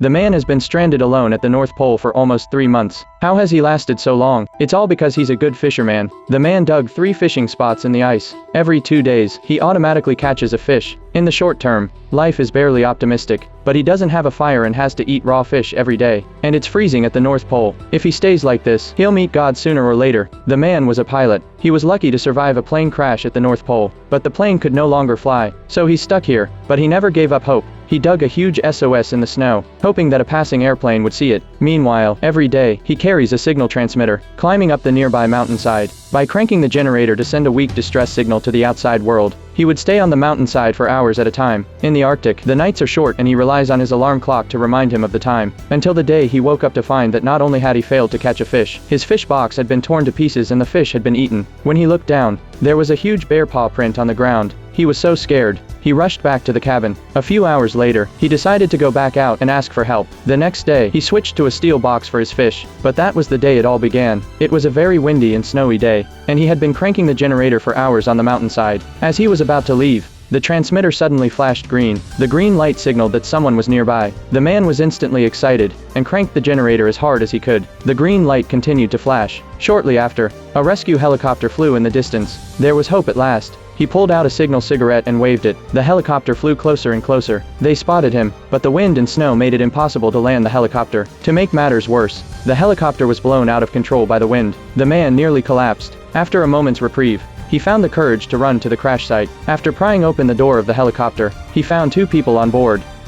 The man has been stranded alone at the North Pole for almost 3 months. How has he lasted so long? It's all because he's a good fisherman. The man dug 3 fishing spots in the ice. Every 2 days, he automatically catches a fish. In the short term, life is barely optimistic, but he doesn't have a fire and has to eat raw fish every day. And it's freezing at the North Pole. If he stays like this, he'll meet God sooner or later. The man was a pilot. He was lucky to survive a plane crash at the North Pole, but the plane could no longer fly, so he's stuck here. But he never gave up hope. He dug a huge SOS in the snow, hoping that a passing airplane would see it. Meanwhile, every day, he carries a signal transmitter, climbing up the nearby mountainside. By cranking the generator to send a weak distress signal to the outside world, he would stay on the mountainside for hours at a time. In the Arctic, the nights are short and he relies on his alarm clock to remind him of the time. Until the day he woke up to find that not only had he failed to catch a fish, his fish box had been torn to pieces and the fish had been eaten. When he looked down, there was a huge bear paw print on the ground. He was so scared, he rushed back to the cabin. A few hours later, he decided to go back out and ask for help. The next day, he switched to a steel box for his fish, but that was the day it all began. It was a very windy and snowy day, and he had been cranking the generator for hours on the mountainside. As he was about to leave, the transmitter suddenly flashed green. The green light signaled that someone was nearby. The man was instantly excited, and cranked the generator as hard as he could. The green light continued to flash. Shortly after, a rescue helicopter flew in the distance. There was hope at last. He pulled out a signal cigarette and waved it. The helicopter flew closer and closer. They spotted him, but the wind and snow made it impossible to land the helicopter. To make matters worse, the helicopter was blown out of control by the wind. The man nearly collapsed. After a moment's reprieve, he found the courage to run to the crash site. After prying open the door of the helicopter, he found 2 people on board.